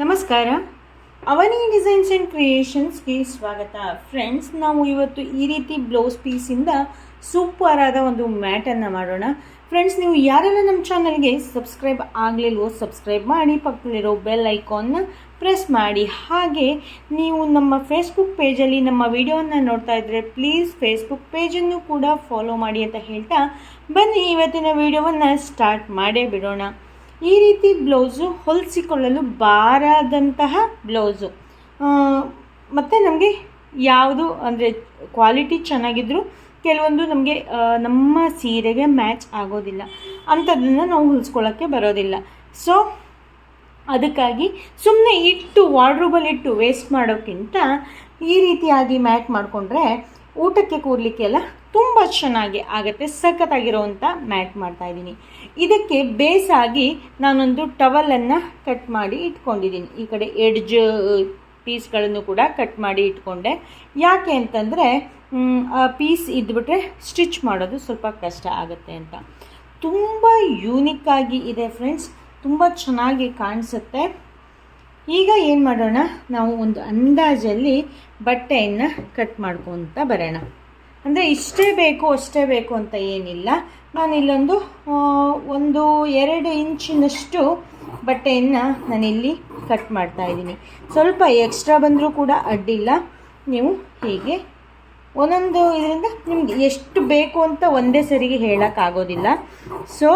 ನಮಸ್ಕಾರ. ಅವನಿ designs and ಕ್ರಿಯೇಷನ್ಸ್ಗೆ ಸ್ವಾಗತ. Friends, ನಾವು ಇವತ್ತು ಈ ರೀತಿ ಬ್ಲೌಸ್ ಪೀಸಿಂದ ಸೂಪರ್ ಆದ ಒಂದು ಮ್ಯಾಟನ್ನು ಮಾಡೋಣ. ಫ್ರೆಂಡ್ಸ್, ನೀವು ಯಾರೆಲ್ಲ ನಮ್ಮ ಚಾನಲ್ಗೆ ಸಬ್ಸ್ಕ್ರೈಬ್ ಆಗಲಿಲ್ವೋ ಸಬ್ಸ್ಕ್ರೈಬ್ ಮಾಡಿ, ಪಕ್ಕದಲ್ಲಿರೋ ಬೆಲ್ ಐಕಾನ್ನ ಪ್ರೆಸ್ ಮಾಡಿ. ಹಾಗೆ ನೀವು ನಮ್ಮ ಫೇಸ್ಬುಕ್ ಪೇಜಲ್ಲಿ ನಮ್ಮ ವಿಡಿಯೋವನ್ನು ನೋಡ್ತಾ ಇದ್ದರೆ ಪ್ಲೀಸ್ ಫೇಸ್ಬುಕ್ ಪೇಜನ್ನು ಕೂಡ ಫಾಲೋ ಮಾಡಿ ಅಂತ ಹೇಳ್ತಾ ಬನ್ನಿ ಇವತ್ತಿನ ವಿಡಿಯೋವನ್ನು ಸ್ಟಾರ್ಟ್ ಮಾಡೇ ಬಿಡೋಣ. ಈ ರೀತಿ ಬ್ಲೌಸು ಹೊಲಿಸಿಕೊಳ್ಳಲು ಬಾರದಂತಹ ಬ್ಲೌಸು, ಮತ್ತು ನಮಗೆ ಯಾವುದು ಅಂದರೆ ಕ್ವಾಲಿಟಿ ಚೆನ್ನಾಗಿದ್ದರೂ ಕೆಲವೊಂದು ನಮಗೆ ನಮ್ಮ ಸೀರೆಗೆ ಮ್ಯಾಚ್ ಆಗೋದಿಲ್ಲ, ಅಂಥದ್ದನ್ನು ನಾವು ಹೊಲಿಸ್ಕೊಳ್ಳೋಕ್ಕೆ ಬರೋದಿಲ್ಲ. ಸೊ ಅದಕ್ಕಾಗಿ ಸುಮ್ಮನೆ ಇಟ್ಟು ವಾರ್ಡ್ರೋಬಲ್ಲಿ ಇಟ್ಟು ವೇಸ್ಟ್ ಮಾಡೋಕ್ಕಿಂತ ಈ ರೀತಿಯಾಗಿ ಮ್ಯಾಟ್ ಮಾಡಿಕೊಂಡ್ರೆ ಊಟಕ್ಕೆ ಕೂರಲಿಕ್ಕೆಲ್ಲ ತುಂಬ ಚೆನ್ನಾಗಿ ಆಗುತ್ತೆ. ಸಖತ್ತಾಗಿರೋವಂಥ ಮ್ಯಾಟ್ ಮಾಡ್ತಾಯಿದ್ದೀನಿ. ಇದಕ್ಕೆ ಬೇಸಾಗಿ ನಾನೊಂದು ಟವಲನ್ನು ಕಟ್ ಮಾಡಿ ಇಟ್ಕೊಂಡಿದ್ದೀನಿ. ಈ ಕಡೆ ಎಡ್ಜ್ ಪೀಸ್ಗಳನ್ನು ಕೂಡ ಕಟ್ ಮಾಡಿ ಇಟ್ಕೊಂಡೆ. ಯಾಕೆ ಅಂತಂದರೆ ಆ ಪೀಸ್ ಇದ್ಬಿಟ್ರೆ ಸ್ಟಿಚ್ ಮಾಡೋದು ಸ್ವಲ್ಪ ಕಷ್ಟ ಆಗುತ್ತೆ ಅಂತ. ತುಂಬ ಯೂನಿಕ್ಕಾಗಿ ಇದೆ ಫ್ರೆಂಡ್ಸ್, ತುಂಬ ಚೆನ್ನಾಗಿ ಕಾಣಿಸುತ್ತೆ. ಈಗ ಏನು ಮಾಡೋಣ, ನಾವು ಒಂದು ಅಂದಾಜಲ್ಲಿ ಬಟ್ಟೆಯನ್ನು ಕಟ್ ಮಾಡ್ಕೊತ ಬರೋಣ. ಅಂದರೆ ಇಷ್ಟೇ ಬೇಕು ಅಷ್ಟೇ ಬೇಕು ಅಂತ ಏನಿಲ್ಲ. ನಾನಿಲ್ಲೊಂದು 1-2 ಇಂಚಿನಷ್ಟು ಬಟ್ಟೆಯನ್ನು ನಾನಿಲ್ಲಿ ಕಟ್ ಮಾಡ್ತಾಯಿದ್ದೀನಿ. ಸ್ವಲ್ಪ ಎಕ್ಸ್ಟ್ರಾ ಬಂದರೂ ಕೂಡ ಅಡ್ಡಿಲ್ಲ. ನೀವು ಹೀಗೆ ಒಂದೊಂದು ಇದರಿಂದ ನಿಮ್ಗೆ ಎಷ್ಟು ಬೇಕು ಅಂತ ಒಂದೇ ಸರಿಗೆ ಹೇಳೋಕ್ಕಾಗೋದಿಲ್ಲ. ಸೊ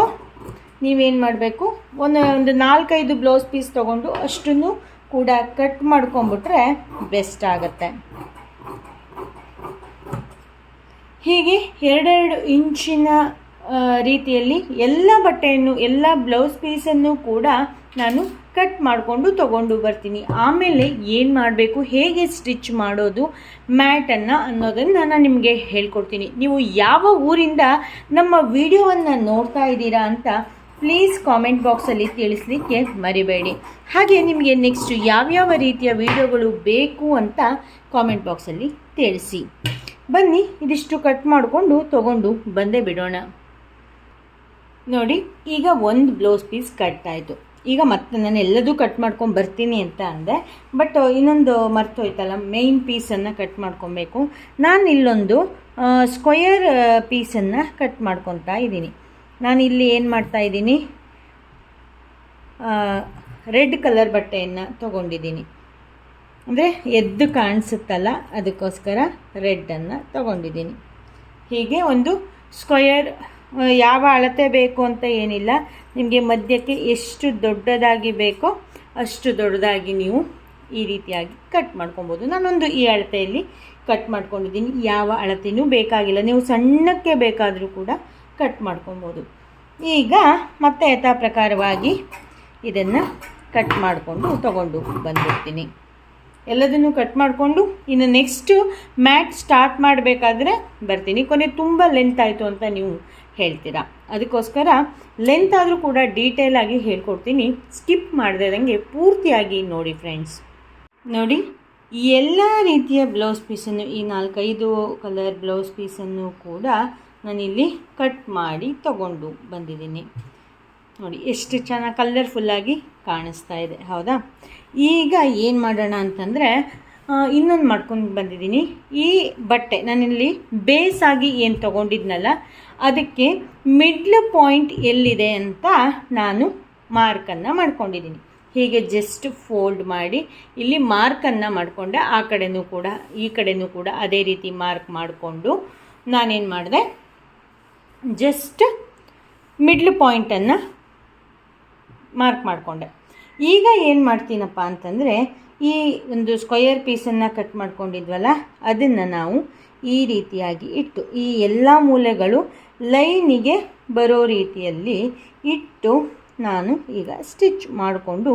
ನೀವೇನು ಮಾಡಬೇಕು, ಒಂದು 4-5 ಬ್ಲೌಸ್ ಪೀಸ್ ತೊಗೊಂಡು ಅಷ್ಟನ್ನು ಕೂಡ ಕಟ್ ಮಾಡ್ಕೊಂಬಿಟ್ರೆ ಬೆಸ್ಟ್ ಆಗುತ್ತೆ. ಹೀಗೆ 2-2 ಇಂಚಿನ ರೀತಿಯಲ್ಲಿ ಎಲ್ಲ ಬಟ್ಟೆಯನ್ನು, ಎಲ್ಲ ಬ್ಲೌಸ್ ಪೀಸನ್ನು ಕೂಡ ನಾನು ಕಟ್ ಮಾಡಿಕೊಂಡು ತೊಗೊಂಡು ಬರ್ತೀನಿ. ಆಮೇಲೆ ಏನು ಮಾಡಬೇಕು, ಹೇಗೆ ಸ್ಟಿಚ್ ಮಾಡೋದು ಮ್ಯಾಟನ್ನು ಅನ್ನೋದನ್ನು ನಾನು ನಿಮಗೆ ಹೇಳ್ಕೊಡ್ತೀನಿ. ನೀವು ಯಾವ ಊರಿಂದ ನಮ್ಮ ವಿಡಿಯೋವನ್ನು ನೋಡ್ತಾ ಇದ್ದೀರಾ ಅಂತ ಪ್ಲೀಸ್ ಕಾಮೆಂಟ್ ಬಾಕ್ಸಲ್ಲಿ ತಿಳಿಸ್ಲಿಕ್ಕೆ ಮರಿಬೇಡಿ. ಹಾಗೆ ನಿಮಗೆ ನೆಕ್ಸ್ಟ್ ಯಾವ್ಯಾವ ರೀತಿಯ ವಿಡಿಯೋಗಳು ಬೇಕು ಅಂತ ಕಾಮೆಂಟ್ ಬಾಕ್ಸಲ್ಲಿ ತಿಳಿಸಿ. ಬನ್ನಿ, ಇದಿಷ್ಟು ಕಟ್ ಮಾಡಿಕೊಂಡು ತೊಗೊಂಡು ಬಂದೇ ಬಿಡೋಣ. ನೋಡಿ, ಈಗ ಒಂದು ಬ್ಲೌಸ್ ಪೀಸ್ ಕಟ್ ಆಯಿತು. ಈಗ ಮತ್ತೆ ನಾನು ಎಲ್ಲದೂ ಕಟ್ ಮಾಡ್ಕೊಂಡು ಬರ್ತೀನಿ ಅಂತ ಅಂದೆ, ಬಟ್ ಇನ್ನೊಂದು ಮರ್ತೋಯ್ತಲ್ಲ, ಮೇಯ್ನ್ ಪೀಸನ್ನು ಕಟ್ ಮಾಡ್ಕೊಬೇಕು. ನಾನು ಇಲ್ಲೊಂದು ಸ್ಕ್ವಯರ್ ಪೀಸನ್ನು ಕಟ್ ಮಾಡ್ಕೊತಾ ಇದ್ದೀನಿ. ನಾನಿಲ್ಲಿ ಏನು ಮಾಡ್ತಾಯಿದ್ದೀನಿ, ರೆಡ್ ಕಲರ್ ಬಟ್ಟೆಯನ್ನು ತೊಗೊಂಡಿದ್ದೀನಿ. ಅಂದರೆ ಎದ್ದು ಕಾಣಿಸುತ್ತಲ್ಲ, ಅದಕ್ಕೋಸ್ಕರ ರೆಡ್ಡನ್ನು ತೊಗೊಂಡಿದ್ದೀನಿ. ಹೀಗೆ ಒಂದು ಸ್ಕ್ವಯರ್, ಯಾವ ಅಳತೆ ಬೇಕು ಅಂತ ಏನಿಲ್ಲ, ನಿಮಗೆ ಮಧ್ಯಕ್ಕೆ ಎಷ್ಟು ದೊಡ್ಡದಾಗಿ ಬೇಕೋ ಅಷ್ಟು ದೊಡ್ಡದಾಗಿ ನೀವು ಈ ರೀತಿಯಾಗಿ ಕಟ್ ಮಾಡ್ಕೊಬೋದು. ನಾನೊಂದು ಈ ಅಳತೆಯಲ್ಲಿ ಕಟ್ ಮಾಡ್ಕೊಂಡಿದ್ದೀನಿ. ಯಾವ ಅಳತೆಯೂ ಬೇಕಾಗಿಲ್ಲ, ನೀವು ಸಣ್ಣಕ್ಕೆ ಬೇಕಾದರೂ ಕೂಡ ಕಟ್ ಮಾಡ್ಕೊಬೋದು. ಈಗ ಮತ್ತೆ ಯಥಾ ಪ್ರಕಾರವಾಗಿ ಇದನ್ನು ಕಟ್ ಮಾಡಿಕೊಂಡು ತೊಗೊಂಡು ಬಂದಿರ್ತೀನಿ. ಎಲ್ಲದನ್ನು ಕಟ್ ಮಾಡಿಕೊಂಡು ಇನ್ನು ನೆಕ್ಸ್ಟು ಮ್ಯಾಟ್ ಸ್ಟಾರ್ಟ್ ಮಾಡಬೇಕಾದ್ರೆ ಬರ್ತೀನಿ. ಕೊನೆ ತುಂಬ ಲೆಂತ್ ಆಯಿತು ಅಂತ ನೀವು ಹೇಳ್ತೀರಾ, ಅದಕ್ಕೋಸ್ಕರ ಲೆಂತ್ ಆದರೂ ಕೂಡ ಡೀಟೇಲಾಗಿ ಹೇಳ್ಕೊಡ್ತೀನಿ. ಸ್ಕಿಪ್ ಮಾಡದಂಗೆ ಪೂರ್ತಿಯಾಗಿ ನೋಡಿ ಫ್ರೆಂಡ್ಸ್. ನೋಡಿ, ಈ ಎಲ್ಲ ರೀತಿಯ ಬ್ಲೌಸ್ ಪೀಸನ್ನು, ಈ 4-5 ಕಲರ್ ಬ್ಲೌಸ್ ಪೀಸನ್ನು ಕೂಡ ನಾನಿಲ್ಲಿ ಕಟ್ ಮಾಡಿ ತಗೊಂಡು ಬಂದಿದ್ದೀನಿ. ನೋಡಿ ಎಷ್ಟು ಚೆನ್ನಾಗಿ ಕಲರ್ಫುಲ್ಲಾಗಿ ಕಾಣಿಸ್ತಾ ಇದೆ, ಹೌದಾ? ಈಗ ಏನು ಮಾಡೋಣ ಅಂತಂದರೆ, ಇನ್ನೊಂದು ಮಾಡ್ಕೊಂಡು ಬಂದಿದ್ದೀನಿ. ಈ ಬಟ್ಟೆ ನಾನಿಲ್ಲಿ ಬೇಸಾಗಿ ಏನು ತೊಗೊಂಡಿದ್ನಲ್ಲ, ಅದಕ್ಕೆ ಮಿಡ್ಲ್ ಪಾಯಿಂಟ್ ಎಲ್ಲಿದೆ ಅಂತ ನಾನು ಮಾರ್ಕನ್ನು ಮಾಡ್ಕೊಂಡಿದ್ದೀನಿ. ಹೀಗೆ ಜಸ್ಟ್ ಫೋಲ್ಡ್ ಮಾಡಿ ಇಲ್ಲಿ ಮಾರ್ಕನ್ನು ಮಾಡಿಕೊಂಡೆ. ಆ ಕಡೆಯೂ ಕೂಡ ಈ ಕಡೆಯೂ ಕೂಡ ಅದೇ ರೀತಿ ಮಾರ್ಕ್ ಮಾಡಿಕೊಂಡು ನಾನೇನು ಮಾಡಿದೆ, ಜಸ್ಟ್ ಮಿಡ್ಲ್ ಪಾಯಿಂಟನ್ನು ಮಾರ್ಕ್ ಮಾಡಿಕೊಂಡೆ. ಈಗ ಏನು ಮಾಡ್ತೀನಪ್ಪ ಅಂತಂದರೆ, ಈ ಒಂದು ಸ್ಕ್ವಯರ್ ಪೀಸನ್ನು ಕಟ್ ಮಾಡ್ಕೊಂಡಿದ್ವಲ್ಲ, ಅದನ್ನು ನಾವು ಈ ರೀತಿಯಾಗಿ ಇಟ್ಟು, ಈ ಎಲ್ಲ ಮೂಲೆಗಳು ಲೈನಿಗೆ ಬರೋ ರೀತಿಯಲ್ಲಿ ಇಟ್ಟು ನಾನು ಈಗ ಸ್ಟಿಚ್ ಮಾಡಿಕೊಂಡು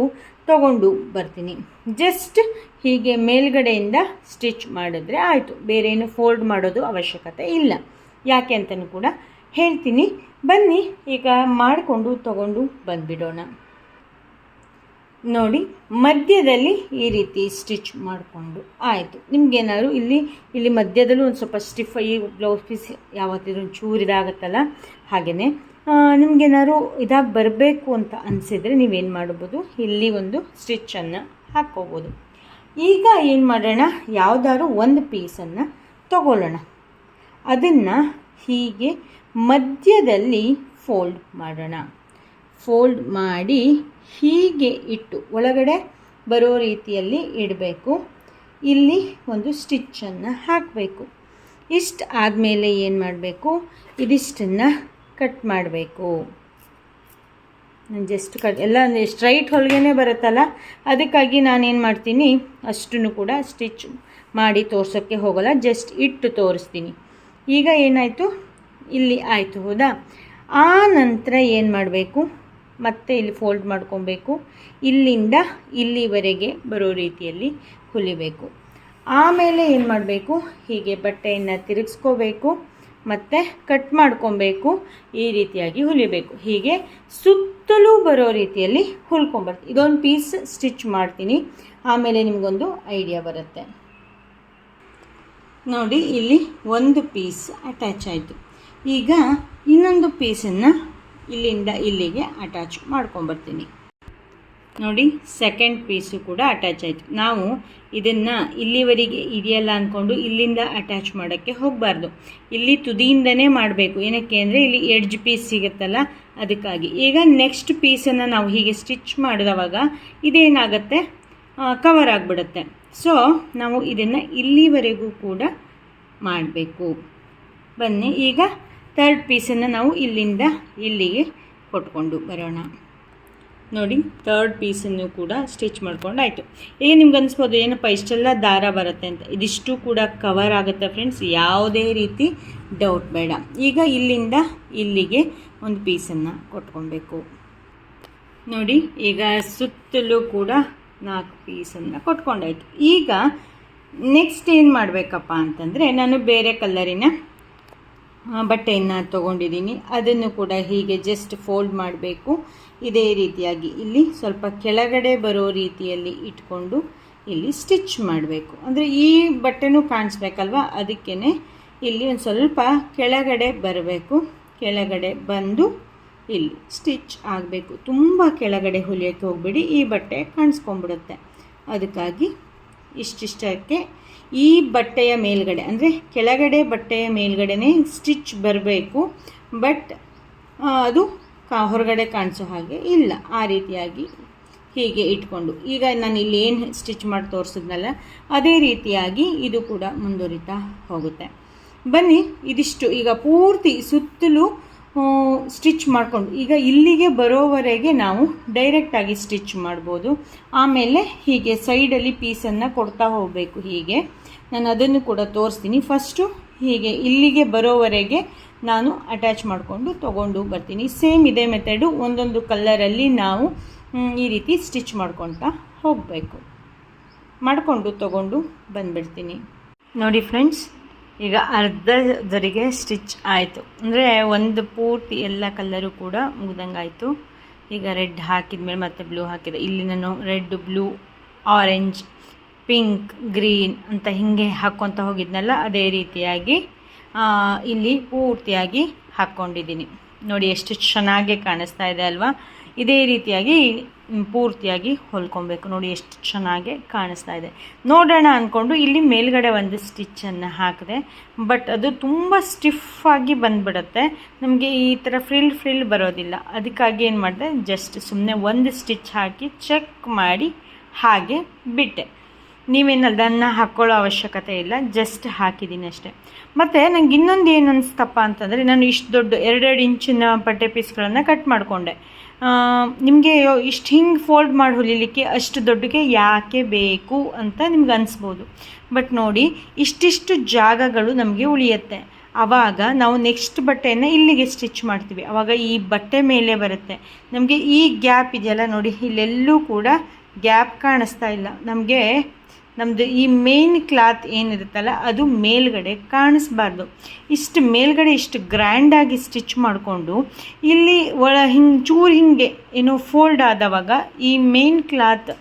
ತಗೊಂಡು ಬರ್ತೀನಿ. ಜಸ್ಟ್ ಹೀಗೆ ಮೇಲ್ಗಡೆಯಿಂದ ಸ್ಟಿಚ್ ಮಾಡಿದ್ರೆ ಆಯಿತು, ಬೇರೇನು ಫೋಲ್ಡ್ ಮಾಡೋದು ಅವಶ್ಯಕತೆ ಇಲ್ಲ. ಯಾಕೆ ಅಂತಲೂ ಕೂಡ ಹೇಳ್ತೀನಿ. ಬನ್ನಿ ಈಗ ಮಾಡಿಕೊಂಡು ತಗೊಂಡು ಬಂದುಬಿಡೋಣ. ನೋಡಿ ಮಧ್ಯದಲ್ಲಿ ಈ ರೀತಿ ಸ್ಟಿಚ್ ಮಾಡಿಕೊಂಡು ಆಯಿತು. ನಿಮಗೇನಾದ್ರು ಇಲ್ಲಿ ಮಧ್ಯದಲ್ಲೂ ಒಂದು ಸ್ವಲ್ಪ ಸ್ಟಿಫ್ ಈ ಬ್ಲೌಸ್ ಪೀಸ್ ಯಾವತ್ತಿದ್ರು ಚೂರು ಇದಾಗುತ್ತಲ್ಲ, ಹಾಗೆಯೇ ನಿಮಗೇನಾದ್ರು ಇದಾಗಿ ಬರಬೇಕು ಅಂತ ಅನಿಸಿದರೆ ನೀವೇನು ಮಾಡ್ಬೋದು, ಇಲ್ಲಿ ಒಂದು ಸ್ಟಿಚ್ಚನ್ನು ಹಾಕ್ಕೋಬೋದು. ಈಗ ಏನು ಮಾಡೋಣ, ಯಾವುದಾದ್ರು ಒಂದು ಪೀಸನ್ನು ತಗೊಳ್ಳೋಣ, ಅದನ್ನು ಹೀಗೆ ಮಧ್ಯದಲ್ಲಿ ಫೋಲ್ಡ್ ಮಾಡೋಣ. ಫೋಲ್ಡ್ ಮಾಡಿ ಹೀಗೆ ಇಟ್ಟು ಒಳಗಡೆ ಬರೋ ರೀತಿಯಲ್ಲಿ ಇಡಬೇಕು. ಇಲ್ಲಿ ಒಂದು ಸ್ಟಿಚ್ಚನ್ನು ಹಾಕಬೇಕು. ಇಷ್ಟು ಆದಮೇಲೆ ಏನು ಮಾಡಬೇಕು, ಇದಿಷ್ಟನ್ನು ಕಟ್ ಮಾಡಬೇಕು. ನಾನು ಜಸ್ಟ್ ಎಲ್ಲ ಸ್ಟ್ರೈಟ್ ಹೊಲಿಗೆನೇ ಬರುತ್ತಲ್ಲ, ಅದಕ್ಕಾಗಿ ನಾನೇನು ಮಾಡ್ತೀನಿ ಅಷ್ಟನ್ನು ಕೂಡ ಸ್ಟಿಚ್ ಮಾಡಿ ತೋರ್ಸೋಕ್ಕೆ ಹೋಗೋಲ್ಲ, ಜಸ್ಟ್ ಇಟ್ಟು ತೋರಿಸ್ತೀನಿ. ಈಗ ಏನಾಯಿತು, ಇಲ್ಲಿ ಆಯಿತು ಹೌದಾ. ಆ ನಂತರ ಏನು ಮಾಡಬೇಕು, ಮತ್ತೆ ಇಲ್ಲಿ ಫೋಲ್ಡ್ ಮಾಡ್ಕೊಬೇಕು, ಇಲ್ಲಿಂದ ಇಲ್ಲಿವರೆಗೆ ಬರೋ ರೀತಿಯಲ್ಲಿ ಹೊಲಿಬೇಕು. ಆಮೇಲೆ ಏನು ಮಾಡಬೇಕು, ಹೀಗೆ ಬಟ್ಟೆಯನ್ನು ತಿರುಗಿಸ್ಕೋಬೇಕು ಮತ್ತು ಕಟ್ ಮಾಡ್ಕೊಬೇಕು, ಈ ರೀತಿಯಾಗಿ ಹೊಲಿಬೇಕು. ಹೀಗೆ ಸುತ್ತಲೂ ಬರೋ ರೀತಿಯಲ್ಲಿ ಹೊಲ್ಕೊಂಬರ್ತೀನಿ. ಇದೊಂದು ಪೀಸ್ ಸ್ಟಿಚ್ ಮಾಡ್ತೀನಿ, ಆಮೇಲೆ ನಿಮಗೊಂದು ಐಡಿಯಾ ಬರುತ್ತೆ. ನೋಡಿ ಇಲ್ಲಿ ಒಂದು ಪೀಸ್ ಅಟ್ಯಾಚ್ ಆಯಿತು. ಈಗ ಇನ್ನೊಂದು ಪೀಸನ್ನು ಇಲ್ಲಿಂದ ಇಲ್ಲಿಗೆ ಅಟ್ಯಾಚ್ ಮಾಡ್ಕೊಂಬರ್ತೀನಿ. ನೋಡಿ ಸೆಕೆಂಡ್ ಪೀಸು ಕೂಡ ಅಟ್ಯಾಚ್ ಆಯಿತು. ನಾವು ಇದನ್ನು ಇಲ್ಲಿವರೆಗೆ ಇದೆಯಲ್ಲ ಅಂದ್ಕೊಂಡು ಇಲ್ಲಿಂದ ಅಟ್ಯಾಚ್ ಮಾಡೋಕ್ಕೆ ಹೋಗಬಾರ್ದು, ಇಲ್ಲಿ ತುದಿಯಿಂದನೇ ಮಾಡಬೇಕು. ಏನಕ್ಕೆ ಅಂದರೆ ಇಲ್ಲಿ ಎಡ್ಜ್ ಪೀಸ್ ಸಿಗುತ್ತಲ್ಲ, ಅದಕ್ಕಾಗಿ. ಈಗ ನೆಕ್ಸ್ಟ್ ಪೀಸನ್ನು ನಾವು ಹೀಗೆ ಸ್ಟಿಚ್ ಮಾಡಿದವಾಗ ಇದೇನಾಗುತ್ತೆ, ಕವರ್ ಆಗಿಬಿಡುತ್ತೆ. ಸೊ ನಾವು ಇದನ್ನು ಇಲ್ಲಿವರೆಗೂ ಕೂಡ ಮಾಡಬೇಕು. ಬನ್ನಿ ಈಗ ಥರ್ಡ್ ಪೀಸನ್ನು ನಾವು ಇಲ್ಲಿಂದ ಇಲ್ಲಿಗೆ ಕೊಟ್ಕೊಂಡು ಬರೋಣ. ನೋಡಿ ಥರ್ಡ್ ಪೀಸನ್ನು ಕೂಡ ಸ್ಟಿಚ್ ಮಾಡ್ಕೊಂಡಾಯಿತು. ಈಗ ನಿಮ್ಗೆ ಅನಿಸ್ಬೋದು ಏನಪ್ಪ ಇಷ್ಟೆಲ್ಲ ದಾರ ಬರುತ್ತೆ ಅಂತ. ಇದಿಷ್ಟು ಕೂಡ ಕವರ್ ಆಗುತ್ತೆ ಫ್ರೆಂಡ್ಸ್, ಯಾವುದೇ ರೀತಿ ಡೌಟ್ ಬೇಡ. ಈಗ ಇಲ್ಲಿಂದ ಇಲ್ಲಿಗೆ ಒಂದು ಪೀಸನ್ನು ಕೊಟ್ಕೊಬೇಕು. ನೋಡಿ ಈಗ ಸುತ್ತಲೂ ಕೂಡ 4 ಪೀಸನ್ನು ಕೊಟ್ಕೊಂಡಾಯಿತು. ಈಗ ನೆಕ್ಸ್ಟ್ ಏನು ಮಾಡಬೇಕಪ್ಪ ಅಂತಂದರೆ, ನಾನು ಬೇರೆ ಕಲರಿನ ಬಟ್ಟೆಯನ್ನು ತೊಗೊಂಡಿದ್ದೀನಿ, ಅದನ್ನು ಕೂಡ ಹೀಗೆ ಜಸ್ಟ್ ಫೋಲ್ಡ್ ಮಾಡಬೇಕು. ಇದೇ ರೀತಿಯಾಗಿ ಇಲ್ಲಿ ಸ್ವಲ್ಪ ಕೆಳಗಡೆ ಬರೋ ರೀತಿಯಲ್ಲಿ ಇಟ್ಕೊಂಡು ಇಲ್ಲಿ ಸ್ಟಿಚ್ ಮಾಡಬೇಕು. ಅಂದರೆ ಈ ಬಟ್ಟೆನೂ ಕಾಣಿಸ್ಬೇಕಲ್ವ, ಅದಕ್ಕೇ ಇಲ್ಲಿ ಒಂದು ಸ್ವಲ್ಪ ಕೆಳಗಡೆ ಬರಬೇಕು. ಕೆಳಗಡೆ ಬಂದು ಇಲ್ಲಿ ಸ್ಟಿಚ್ ಆಗಬೇಕು. ತುಂಬ ಕೆಳಗಡೆ ಹೊಲಿಯೋಕ್ಕೆ ಹೋಗಬೇಡಿ, ಈ ಬಟ್ಟೆ ಕಾಣಿಸ್ಕೊಂಡ್ಬಿಡುತ್ತೆ. ಅದಕ್ಕಾಗಿ ಇಷ್ಟಿಷ್ಟಕ್ಕೆ ಈ ಬಟ್ಟೆಯ ಮೇಲ್ಗಡೆ, ಅಂದರೆ ಕೆಳಗಡೆ ಬಟ್ಟೆಯ ಮೇಲ್ಗಡೆನೇ ಸ್ಟಿಚ್ ಬರಬೇಕು, ಬಟ್ ಅದು ಹೊರಗಡೆ ಕಾಣಿಸೋ ಹಾಗೆ ಇಲ್ಲ. ಆ ರೀತಿಯಾಗಿ ಹೀಗೆ ಇಟ್ಕೊಂಡು ಈಗ ನಾನು ಇಲ್ಲಿ ಏನು ಸ್ಟಿಚ್ ಮಾಡಿ ತೋರಿಸಿದ್ನಲ್ಲ, ಅದೇ ರೀತಿಯಾಗಿ ಇದು ಕೂಡ ಮುಂದುವರಿತಾ ಹೋಗುತ್ತೆ. ಬನ್ನಿ ಇದಿಷ್ಟು ಈಗ ಪೂರ್ತಿ ಸುತ್ತಲೂ ಸ್ಟಿಚ್ ಮಾಡಿಕೊಂಡು ಈಗ ಇಲ್ಲಿಗೆ ಬರೋವರೆಗೆ ನಾವು ಡೈರೆಕ್ಟಾಗಿ ಸ್ಟಿಚ್ ಮಾಡ್ಬೋದು. ಆಮೇಲೆ ಹೀಗೆ ಸೈಡಲ್ಲಿ ಪೀಸನ್ನು ಕೊಡ್ತಾ ಹೋಗಬೇಕು. ಹೀಗೆ ನಾನು ಅದನ್ನು ಕೂಡ ತೋರಿಸ್ತೀನಿ. ಫಸ್ಟು ಹೀಗೆ ಇಲ್ಲಿಗೆ ಬರೋವರೆಗೆ ನಾನು ಅಟ್ಯಾಚ್ ಮಾಡಿಕೊಂಡು ತೊಗೊಂಡು ಬರ್ತೀನಿ. ಸೇಮ್ ಇದೇ ಮೆಥಡು ಒಂದೊಂದು ಕಲ್ಲರಲ್ಲಿ ನಾವು ಈ ರೀತಿ ಸ್ಟಿಚ್ ಮಾಡ್ಕೊಳ್ತಾ ಹೋಗಬೇಕು. ಮಾಡಿಕೊಂಡು ತೊಗೊಂಡು ಬಂದುಬಿಡ್ತೀನಿ. ನೋಡಿ ಫ್ರೆಂಡ್ಸ್, ಈಗ ಅರ್ಧದವರೆಗೆ ಸ್ಟಿಚ್ ಆಯಿತು. ಅಂದರೆ ಒಂದು ಪೂರ್ತಿ ಎಲ್ಲ ಕಲ್ಲರು ಕೂಡ ಮುಗ್ದಂಗಾಯಿತು. ಈಗ ರೆಡ್ ಹಾಕಿದ್ಮೇಲೆ ಮತ್ತೆ ಬ್ಲೂ ಹಾಕಿದೆ. ಇಲ್ಲಿ ನಾನು red, blue, orange, pink, green ಅಂತ ಹೀಗೆ ಹಾಕ್ಕೊತ ಹೋಗಿದ್ನಲ್ಲ, ಅದೇ ರೀತಿಯಾಗಿ ಇಲ್ಲಿ ಪೂರ್ತಿಯಾಗಿ ಹಾಕ್ಕೊಂಡಿದ್ದೀನಿ. ನೋಡಿ ಎಷ್ಟು ಚೆನ್ನಾಗಿ ಕಾಣಿಸ್ತಾ ಇದೆ ಅಲ್ವಾ. ಇದೇ ರೀತಿಯಾಗಿ ಪೂರ್ತಿಯಾಗಿ ಹೊಲ್ಕೊಬೇಕು. ನೋಡಿ ಎಷ್ಟು ಚೆನ್ನಾಗಿ ಕಾಣಿಸ್ತಾ ಇದೆ. ನೋಡೋಣ ಅಂದ್ಕೊಂಡು ಇಲ್ಲಿ ಮೇಲ್ಗಡೆ ಒಂದು ಸ್ಟಿಚ್ಚನ್ನು ಹಾಕಿದೆ, ಬಟ್ ಅದು ತುಂಬ ಸ್ಟಿಫಾಗಿ ಬಂದುಬಿಡುತ್ತೆ. ನಮಗೆ ಈ ಥರ ಫ್ರಿಲ್ ಬರೋದಿಲ್ಲ. ಅದಕ್ಕಾಗಿ ಏನು ಮಾಡಿದೆ, ಜಸ್ಟ್ ಸುಮ್ಮನೆ ಒಂದು ಸ್ಟಿಚ್ ಹಾಕಿ ಚೆಕ್ ಮಾಡಿ ಹಾಗೆ ಬಿಟ್ಟೆ. ನೀವೇನು ಅದನ್ನು ಹಾಕ್ಕೊಳ್ಳೋ ಅವಶ್ಯಕತೆ ಇಲ್ಲ, ಜಸ್ಟ್ ಹಾಕಿದ್ದೀನಿ ಅಷ್ಟೇ. ಮತ್ತು ನನಗೆ ಇನ್ನೊಂದು ಏನು ಅನಿಸ್ತಪ್ಪ ಅಂತಂದರೆ, ನಾನು ಇಷ್ಟು ದೊಡ್ಡ 2 ಇಂಚಿನ ಬಟ್ಟೆ ಪೀಸ್ಗಳನ್ನು ಕಟ್ ಮಾಡಿಕೊಂಡೆ. ನಿಮಗೆ ಇಷ್ಟು ಹಿಂಗೆ ಫೋಲ್ಡ್ ಮಾಡಿ ಹೊಲಿಲಿಕ್ಕೆ ಅಷ್ಟು ದೊಡ್ಡಗೆ ಯಾಕೆ ಬೇಕು ಅಂತ ನಿಮ್ಗೆ ಅನಿಸ್ಬೋದು. ಬಟ್ ನೋಡಿ ಇಷ್ಟಿಷ್ಟು ಜಾಗಗಳು ನಮಗೆ ಉಳಿಯುತ್ತೆ. ಆವಾಗ ನಾವು ನೆಕ್ಸ್ಟ್ ಬಟ್ಟೆಯನ್ನು ಇಲ್ಲಿಗೆ ಸ್ಟಿಚ್ ಮಾಡ್ತೀವಿ. ಆವಾಗ ಈ ಬಟ್ಟೆ ಮೇಲೆ ಬರುತ್ತೆ. ನಮಗೆ ಈ ಗ್ಯಾಪ್ ಇದೆಯಲ್ಲ ನೋಡಿ, ಇಲ್ಲೆಲ್ಲೂ ಕೂಡ ಗ್ಯಾಪ್ ಕಾಣಿಸ್ತಾ ಇಲ್ಲ. ನಮಗೆ ನಮ್ಮದು ಈ ಮೇನ್ ಕ್ಲಾತ್ ಏನಿರುತ್ತಲ್ಲ ಅದು ಮೇಲ್ಗಡೆ ಕಾಣಿಸ್ಬಾರ್ದು. ಇಷ್ಟು ಮೇಲ್ಗಡೆ ಇಷ್ಟು ಗ್ರ್ಯಾಂಡಾಗಿ ಸ್ಟಿಚ್ ಮಾಡಿಕೊಂಡು ಇಲ್ಲಿ ಹಿಂಗೆ ಚೂರು ಹಿಂಗೆ ಏನೋ ಫೋಲ್ಡ್ ಆದವಾಗ ಈ ಮೇನ್ ಕ್ಲಾತ್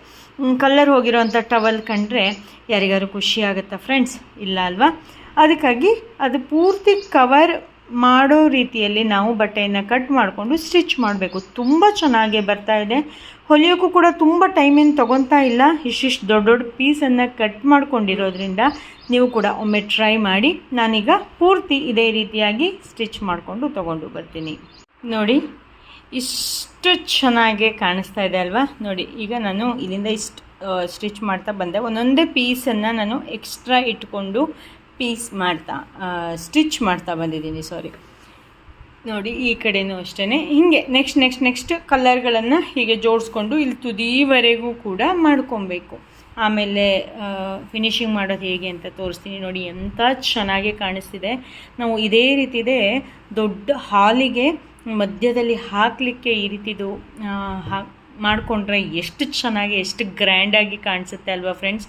ಕಲರ್ ಹೋಗಿರೋವಂಥ ಟವಲ್ ಕಂಡ್ರೆ ಯಾರಿಗಾರು ಖುಷಿ ಆಗುತ್ತಾ ಫ್ರೆಂಡ್ಸ್? ಇಲ್ಲ ಅಲ್ವಾ? ಅದಕ್ಕಾಗಿ ಅದು ಪೂರ್ತಿ ಕವರ್ ಮಾಡೋ ರೀತಿಯಲ್ಲಿ ನಾವು ಬಟ್ಟೆಯನ್ನು ಕಟ್ ಮಾಡಿಕೊಂಡು ಸ್ಟಿಚ್ ಮಾಡಬೇಕು. ತುಂಬ ಚೆನ್ನಾಗೇ ಬರ್ತಾ ಇದೆ. ಹೊಲಿಯೋಕ್ಕೂ ಕೂಡ ತುಂಬ ಟೈಮೇನು ತೊಗೊತಾ ಇಲ್ಲ. ಇಷ್ಟಿಷ್ಟು ದೊಡ್ಡ ದೊಡ್ಡ ಪೀಸನ್ನು ಕಟ್ ಮಾಡ್ಕೊಂಡಿರೋದ್ರಿಂದ ನೀವು ಕೂಡ ಒಮ್ಮೆ ಟ್ರೈ ಮಾಡಿ. ನಾನೀಗ ಪೂರ್ತಿ ಇದೇ ರೀತಿಯಾಗಿ ಸ್ಟಿಚ್ ಮಾಡಿಕೊಂಡು ತೊಗೊಂಡು ಬರ್ತೀನಿ. ನೋಡಿ ಇಷ್ಟು ಚೆನ್ನಾಗಿ ಕಾಣಿಸ್ತಾ ಇದೆ ಅಲ್ವಾ? ನೋಡಿ ಈಗ ನಾನು ಇಲ್ಲಿಂದ ಇಷ್ಟು ಸ್ಟಿಚ್ ಮಾಡ್ತಾ ಬಂದೆ. ಒಂದೊಂದೇ ಪೀಸನ್ನು ನಾನು ಎಕ್ಸ್ಟ್ರಾ ಇಟ್ಕೊಂಡು ಸ್ಟಿಚ್ ಮಾಡ್ತಾ ಬಂದಿದ್ದೀನಿ. ನೋಡಿ ಈ ಕಡೆಯೂ ಅಷ್ಟೇ ಹೀಗೆ ನೆಕ್ಸ್ಟ್ ಕಲರ್ಗಳನ್ನು ಹೀಗೆ ಜೋಡಿಸ್ಕೊಂಡು ಇಲ್ಲಿ ತುದಿವರೆಗೂ ಕೂಡ ಮಾಡ್ಕೊಬೇಕು. ಆಮೇಲೆ ಫಿನಿಶಿಂಗ್ ಮಾಡೋದು ಹೇಗೆ ಅಂತ ತೋರಿಸ್ತೀನಿ. ನೋಡಿ ಎಂಥ ಚೆನ್ನಾಗಿ ಕಾಣಿಸ್ತಿದೆ. ನಾವು ಇದೇ ರೀತಿದೆ ದೊಡ್ಡ ಹಾಲಿಗೆ ಮಧ್ಯದಲ್ಲಿ ಹಾಕಲಿಕ್ಕೆ ಈ ರೀತಿದು ಮಾಡಿಕೊಂಡ್ರೆ ಎಷ್ಟು ಚೆನ್ನಾಗಿ ಎಷ್ಟು ಗ್ರ್ಯಾಂಡಾಗಿ ಕಾಣಿಸುತ್ತೆ ಅಲ್ವಾ ಫ್ರೆಂಡ್ಸ್?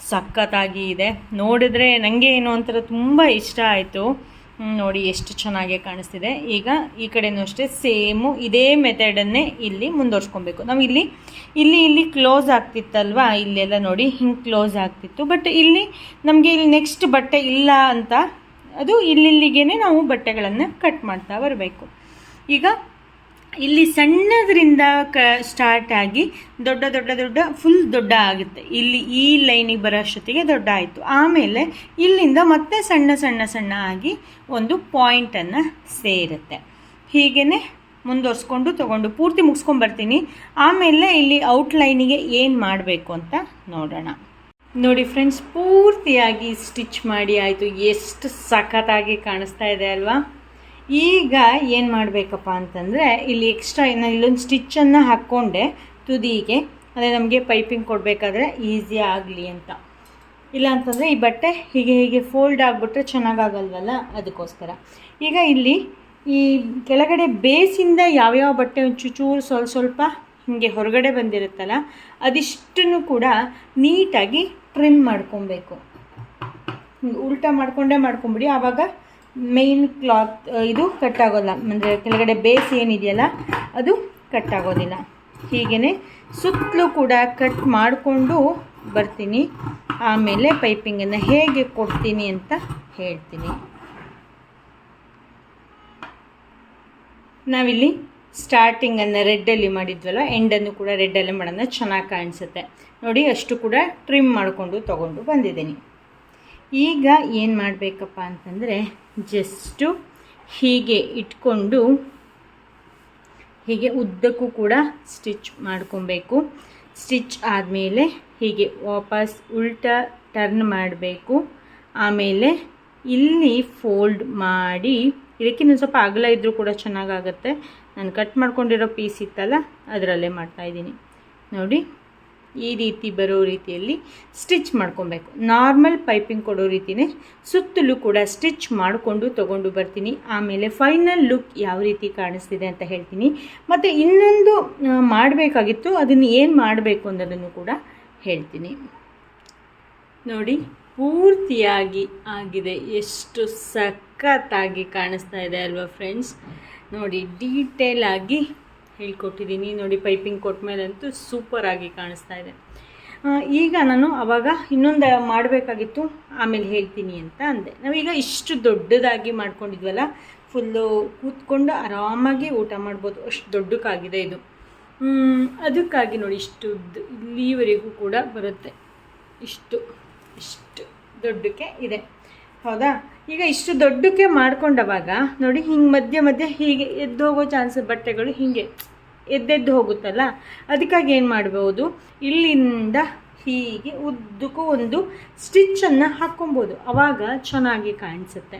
ಸಖತ್ತಾಗಿ ಇದೆ. ನೋಡಿದ್ರೆ ನನಗೆ ಏನೋ ಒಂಥರ ತುಂಬ ಇಷ್ಟ ಆಯಿತು. ನೋಡಿ ಎಷ್ಟು ಚೆನ್ನಾಗಿ ಕಾಣಿಸ್ತಿದೆ. ಈಗ ಈ ಕಡೆಯೂ ಅಷ್ಟೇ ಸೇಮು ಇದೇ ಮೆಥಡನ್ನೇ ಇಲ್ಲಿ ಮುಂದುವರ್ಸ್ಕೊಬೇಕು. ನಾವು ಇಲ್ಲಿ ಕ್ಲೋಸ್ ಆಗ್ತಿತ್ತಲ್ವಾ? ಇಲ್ಲೆಲ್ಲ ನೋಡಿ ಹಿಂಗೆ ಕ್ಲೋಸ್ ಆಗ್ತಿತ್ತು. ಬಟ್ ಇಲ್ಲಿ ನಮಗೆ ಇಲ್ಲಿ ನೆಕ್ಸ್ಟ್ ಬಟ್ಟೆ ಇಲ್ಲ ಅಂತ ಅದು ಇಲ್ಲಿಗೆ ನಾವು ಬಟ್ಟೆಗಳನ್ನು ಕಟ್ ಮಾಡ್ತಾ ಬರಬೇಕು. ಈಗ ಇಲ್ಲಿ ಸಣ್ಣದರಿಂದ ಸ್ಟಾರ್ಟ್ ಆಗಿ ದೊಡ್ಡ ಫುಲ್ ದೊಡ್ಡ ಆಗುತ್ತೆ. ಇಲ್ಲಿ ಈ ಲೈನಿಗೆ ಬರೋ ಅಷ್ಟೊತ್ತಿಗೆ ದೊಡ್ಡ ಆಯಿತು. ಆಮೇಲೆ ಇಲ್ಲಿಂದ ಮತ್ತೆ ಸಣ್ಣ ಆಗಿ ಒಂದು ಪಾಯಿಂಟನ್ನು ಸೇರುತ್ತೆ. ಹೀಗೇ ಮುಂದುವರ್ಸ್ಕೊಂಡು ತೊಗೊಂಡು ಪೂರ್ತಿ ಮುಗಿಸ್ಕೊಂಬರ್ತೀನಿ. ಆಮೇಲೆ ಇಲ್ಲಿ ಔಟ್ಲೈನಿಗೆ ಏನು ಮಾಡಬೇಕು ಅಂತ ನೋಡೋಣ. ನೋಡಿ ಫ್ರೆಂಡ್ಸ್, ಪೂರ್ತಿಯಾಗಿ ಸ್ಟಿಚ್ ಮಾಡಿ ಆಯಿತು. ಎಷ್ಟು ಸಖತ್ತಾಗಿ ಕಾಣಿಸ್ತಾ ಇದೆ ಅಲ್ವಾ? ಈಗ ಏನು ಮಾಡಬೇಕಪ್ಪ ಅಂತಂದರೆ ಇಲ್ಲಿ ಎಕ್ಸ್ಟ್ರಾ ಇಲ್ಲೊಂದು ಸ್ಟಿಚ್ಚನ್ನು ಹಾಕ್ಕೊಂಡೆ ತುದಿಗೆ. ಅದೇ ನಮಗೆ ಪೈಪಿಂಗ್ ಕೊಡಬೇಕಾದ್ರೆ ಈಸಿ ಆಗಲಿ ಅಂತ. ಇಲ್ಲ ಅಂತಂದರೆ ಈ ಬಟ್ಟೆ ಹೀಗೆ ಫೋಲ್ಡ್ ಆಗಿಬಿಟ್ರೆ ಚೆನ್ನಾಗಾಗಲ್ವಲ್ಲ, ಅದಕ್ಕೋಸ್ಕರ. ಈಗ ಇಲ್ಲಿ ಈ ಕೆಳಗಡೆ ಬೇಸಿಂದ ಯಾವ್ಯಾವ ಬಟ್ಟೆ ಚೂರು ಸ್ವಲ್ಪ ಹೀಗೆ ಹೊರಗಡೆ ಬಂದಿರುತ್ತಲ್ಲ ಅದಿಷ್ಟನ್ನು ಕೂಡ ನೀಟಾಗಿ ಟ್ರಿಮ್ ಮಾಡ್ಕೊಬೇಕು. ಉಲ್ಟಾ ಮಾಡ್ಕೊಂಬಿಡಿ. ಆವಾಗ ಮೇನ್ ಕ್ಲಾತ್ ಇದು ಕಟ್ಟಾಗೋಲ್ಲ, ಅಂದರೆ ಕೆಳಗಡೆ ಬೇಸ್ ಏನಿದೆಯಲ್ಲ ಅದು ಕಟ್ಟಾಗೋದಿಲ್ಲ. ಹೀಗೇ ಸುತ್ತಲೂ ಕೂಡ ಕಟ್ ಮಾಡಿಕೊಂಡು ಬರ್ತೀನಿ. ಆಮೇಲೆ ಪೈಪಿಂಗನ್ನು ಹೇಗೆ ಕೊಡ್ತೀನಿ ಅಂತ ಹೇಳ್ತೀನಿ. ನಾವಿಲ್ಲಿ ಸ್ಟಾರ್ಟಿಂಗನ್ನು ರೆಡ್ಡಲ್ಲಿ ಮಾಡಿದ್ವಲ್ಲ, ಎಂಡನ್ನು ಕೂಡ ರೆಡ್ಡಲ್ಲೇ ಮಾಡೋಣ, ಚೆನ್ನಾಗಿ ಕಾಣಿಸುತ್ತೆ. ನೋಡಿ ಅಷ್ಟು ಕೂಡ ಟ್ರಿಮ್ ಮಾಡಿಕೊಂಡು ತೊಗೊಂಡು ಬಂದಿದ್ದೀನಿ. ಈಗ ಏನು ಮಾಡಬೇಕಪ್ಪ ಅಂತಂದರೆ ಜಸ್ಟು ಹೀಗೆ ಇಟ್ಕೊಂಡು ಹೀಗೆ ಉದ್ದಕ್ಕೂ ಕೂಡ ಸ್ಟಿಚ್ ಮಾಡ್ಕೊಬೇಕು. ಸ್ಟಿಚ್ ಆದಮೇಲೆ ಹೀಗೆ ವಾಪಸ್ ಉಲ್ಟಾ ಟರ್ನ್ ಮಾಡಬೇಕು. ಆಮೇಲೆ ಇಲ್ಲಿ ಫೋಲ್ಡ್ ಮಾಡಿ, ಇದಕ್ಕಿಂತ ಸ್ವಲ್ಪ ಅಗಲ ಇದ್ದರೂ ಕೂಡ ಚೆನ್ನಾಗಾಗುತ್ತೆ. ನಾನು ಕಟ್ ಮಾಡ್ಕೊಂಡಿರೋ ಪೀಸ್ ಇತ್ತಲ್ಲ ಅದರಲ್ಲೇ ಮಾಡ್ತಾಯಿದ್ದೀನಿ. ನೋಡಿ ಈ ರೀತಿ ಬರೋ ರೀತಿಯಲ್ಲಿ ಸ್ಟಿಚ್ ಮಾಡ್ಕೊಬೇಕು. ನಾರ್ಮಲ್ ಪೈಪಿಂಗ್ ಕೊಡೋ ರೀತಿಯೇ ಸುತ್ತಲೂ ಕೂಡ ಸ್ಟಿಚ್ ಮಾಡಿಕೊಂಡು ತೊಗೊಂಡು ಬರ್ತೀನಿ. ಆಮೇಲೆ ಫೈನಲ್ ಲುಕ್ ಯಾವ ರೀತಿ ಕಾಣಿಸ್ತಿದೆ ಅಂತ ಹೇಳ್ತೀನಿ. ಮತ್ತು ಇನ್ನೊಂದು ಮಾಡಬೇಕಾಗಿತ್ತು, ಅದನ್ನು ಏನು ಮಾಡಬೇಕು ಅನ್ನೋದನ್ನು ಕೂಡ ಹೇಳ್ತೀನಿ. ನೋಡಿ ಪೂರ್ತಿಯಾಗಿ ಆಗಿದೆ. ಎಷ್ಟು ಸಖತ್ತಾಗಿ ಕಾಣಿಸ್ತಾ ಇದೆ ಅಲ್ವಾ ಫ್ರೆಂಡ್ಸ್? ನೋಡಿ ಡೀಟೇಲ್ ಆಗಿ ಹೇಳ್ಕೊಟ್ಟಿದ್ದೀನಿ. ನೋಡಿ ಪೈಪಿಂಗ್ ಕೊಟ್ಟ ಮೇಲಂತೂ ಸೂಪರಾಗಿ ಕಾಣಿಸ್ತಾ ಇದೆ. ಈಗ ನಾನು ಆವಾಗ ಇನ್ನೊಂದು ಮಾಡಬೇಕಾಗಿತ್ತು, ಆಮೇಲೆ ಹೇಳ್ತೀನಿ ಅಂತ ಅಂದೆ. ನಾವೀಗ ಇಷ್ಟು ದೊಡ್ಡದಾಗಿ ಮಾಡ್ಕೊಂಡಿದ್ವಲ್ಲ, ಫುಲ್ಲು ಕೂತ್ಕೊಂಡು ಆರಾಮಾಗಿ ಊಟ ಮಾಡ್ಬೋದು, ಅಷ್ಟು ದೊಡ್ಡಕ್ಕಾಗಿದೆ ಇದು. ಅದಕ್ಕಾಗಿ ನೋಡಿ ಇಷ್ಟು ಇಲ್ಲಿವರೆಗೂ ಕೂಡ ಬರುತ್ತೆ. ಇಷ್ಟು ದೊಡ್ಡಕ್ಕೆ ಇದೆ, ಹೌದಾ? ಈಗ ಇಷ್ಟು ದೊಡ್ಡಕ್ಕೆ ಮಾಡ್ಕೊಂಡವಾಗ ನೋಡಿ ಹಿಂಗೆ ಮಧ್ಯೆ ಹೀಗೆ ಎದ್ದು ಹೋಗೋ ಚಾನ್ಸ್, ಬಟ್ಟೆಗಳು ಹೀಗೆ ಎದ್ದೆದ್ದು ಹೋಗುತ್ತಲ್ಲ, ಅದಕ್ಕಾಗಿ ಏನು ಮಾಡ್ಬೋದು, ಇಲ್ಲಿಂದ ಹೀಗೆ ಉದ್ದಕ್ಕೂ ಒಂದು ಸ್ಟಿಚ್ಚನ್ನು ಹಾಕ್ಕೊಬೋದು. ಆವಾಗ ಚೆನ್ನಾಗಿ ಕಾಣಿಸುತ್ತೆ.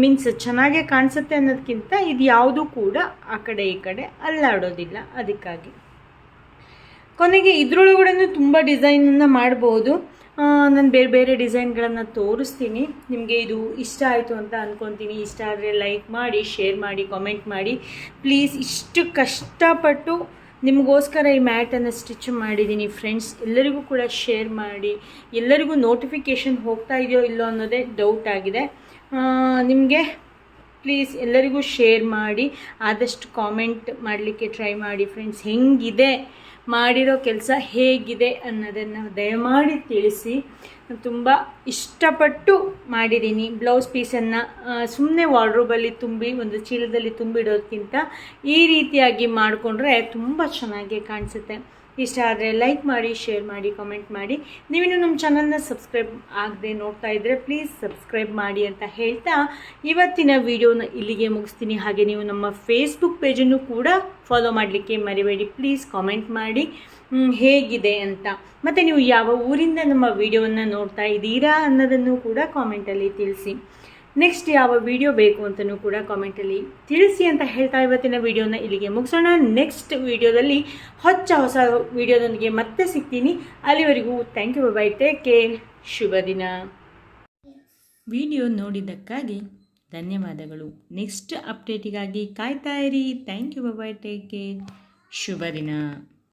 ಮೀನ್ಸ್ ಚೆನ್ನಾಗೇ ಕಾಣಿಸುತ್ತೆ ಅನ್ನೋದಕ್ಕಿಂತ ಇದು ಯಾವುದೂ ಕೂಡ ಆ ಕಡೆ ಈ ಕಡೆ ಅಲ್ಲಾಡೋದಿಲ್ಲ. ಅದಕ್ಕಾಗಿ ಕೊನೆಗೆ ಇದರೊಳಗಡೆ ತುಂಬ ಡಿಸೈನನ್ನು ಮಾಡ್ಬೋದು. ನಾನು ಬೇರೆ ಡಿಸೈನ್ಗಳನ್ನು ತೋರಿಸ್ತೀನಿ. ನಿಮಗೆ ಇದು ಇಷ್ಟ ಆಯಿತು ಅಂತ ಅಂದ್ಕೊತೀನಿ. ಇಷ್ಟ ಆದರೆ ಲೈಕ್ ಮಾಡಿ, ಶೇರ್ ಮಾಡಿ, ಕಾಮೆಂಟ್ ಮಾಡಿ ಪ್ಲೀಸ್. ಇಷ್ಟು ಕಷ್ಟಪಟ್ಟು ನಿಮಗೋಸ್ಕರ ಈ ಮ್ಯಾಟನ್ನು ಸ್ಟಿಚ್ ಮಾಡಿದ್ದೀನಿ ಫ್ರೆಂಡ್ಸ್. ಎಲ್ಲರಿಗೂ ಕೂಡ ಶೇರ್ ಮಾಡಿ. ಎಲ್ಲರಿಗೂ ನೋಟಿಫಿಕೇಷನ್ ಹೋಗ್ತಾ ಇದೆಯೋ ಇಲ್ಲೋ ಅನ್ನೋದೇ ಡೌಟ್ ಆಗಿದೆ. ನಿಮಗೆ ಪ್ಲೀಸ್ ಎಲ್ಲರಿಗೂ ಶೇರ್ ಮಾಡಿ, ಆದಷ್ಟು ಕಾಮೆಂಟ್ ಮಾಡಲಿಕ್ಕೆ ಟ್ರೈ ಮಾಡಿ ಫ್ರೆಂಡ್ಸ್. ಹೆಂಗಿದೆ ಮಾಡಿರೋ ಕೆಲಸ, ಹೇಗಿದೆ ಅನ್ನೋದನ್ನು ದಯಮಾಡಿ ತಿಳಿಸಿ. ತುಂಬ ಇಷ್ಟಪಟ್ಟು ಮಾಡಿದ್ದೀನಿ. ಬ್ಲೌಸ್ ಪೀಸನ್ನು ಸುಮ್ಮನೆ ವಾರ್ಡ್ರೋಬಲ್ಲಿ ತುಂಬಿ ಒಂದು ಚೀಲದಲ್ಲಿ ತುಂಬಿಡೋದಕ್ಕಿಂತ ಈ ರೀತಿಯಾಗಿ ಮಾಡಿಕೊಂಡ್ರೆ ತುಂಬ ಚೆನ್ನಾಗಿ ಕಾಣಿಸುತ್ತೆ. ಇಷ್ಟ ಆದರೆ ಲೈಕ್ ಮಾಡಿ, ಶೇರ್ ಮಾಡಿ, ಕಾಮೆಂಟ್ ಮಾಡಿ. ನೀವಿನ್ನೂ ನಮ್ಮ ಚಾನಲ್ನ ಸಬ್ಸ್ಕ್ರೈಬ್ ಆಗದೆ ನೋಡ್ತಾ ಇದ್ದರೆ ಪ್ಲೀಸ್ ಸಬ್ಸ್ಕ್ರೈಬ್ ಮಾಡಿ ಅಂತ ಹೇಳ್ತಾ ಇವತ್ತಿನ ವಿಡಿಯೋನ ಇಲ್ಲಿಗೆ ಮುಗಿಸ್ತೀನಿ. ಹಾಗೆ ನೀವು ನಮ್ಮ ಫೇಸ್ಬುಕ್ ಪೇಜನ್ನು ಕೂಡ ಫಾಲೋ ಮಾಡಲಿಕ್ಕೆ ಮರಿಬೇಡಿ. ಪ್ಲೀಸ್ ಕಾಮೆಂಟ್ ಮಾಡಿ ಹೇಗಿದೆ ಅಂತ. ಮತ್ತು ನೀವು ಯಾವ ಊರಿಂದ ನಮ್ಮ ವಿಡಿಯೋವನ್ನು ನೋಡ್ತಾ ಇದ್ದೀರಾ ಅನ್ನೋದನ್ನು ಕೂಡ ಕಾಮೆಂಟಲ್ಲಿ ತಿಳಿಸಿ. ನೆಕ್ಸ್ಟ್ ಯಾವ ವಿಡಿಯೋ ಬೇಕು ಅಂತಲೂ ಕೂಡ ಕಾಮೆಂಟಲ್ಲಿ ತಿಳಿಸಿ ಅಂತ ಹೇಳ್ತಾ ಇವತ್ತಿನ ವಿಡಿಯೋನ ಇಲ್ಲಿಗೆ ಮುಗಿಸೋಣ. ನೆಕ್ಸ್ಟ್ ವಿಡಿಯೋದಲ್ಲಿ ಹೊಸ ವಿಡಿಯೋದೊಂದಿಗೆ ಮತ್ತೆ ಸಿಗ್ತೀನಿ. ಅಲ್ಲಿವರೆಗೂ thank you, bye, take care, ಶುಭ ದಿನ. ವಿಡಿಯೋ ನೋಡಿದ್ದಕ್ಕಾಗಿ ಧನ್ಯವಾದಗಳು. ನೆಕ್ಸ್ಟ್ ಅಪ್ಡೇಟಿಗಾಗಿ ಕಾಯ್ತಾ ಇರಿ. Thank you, bye, take care, ಶುಭ ದಿನ.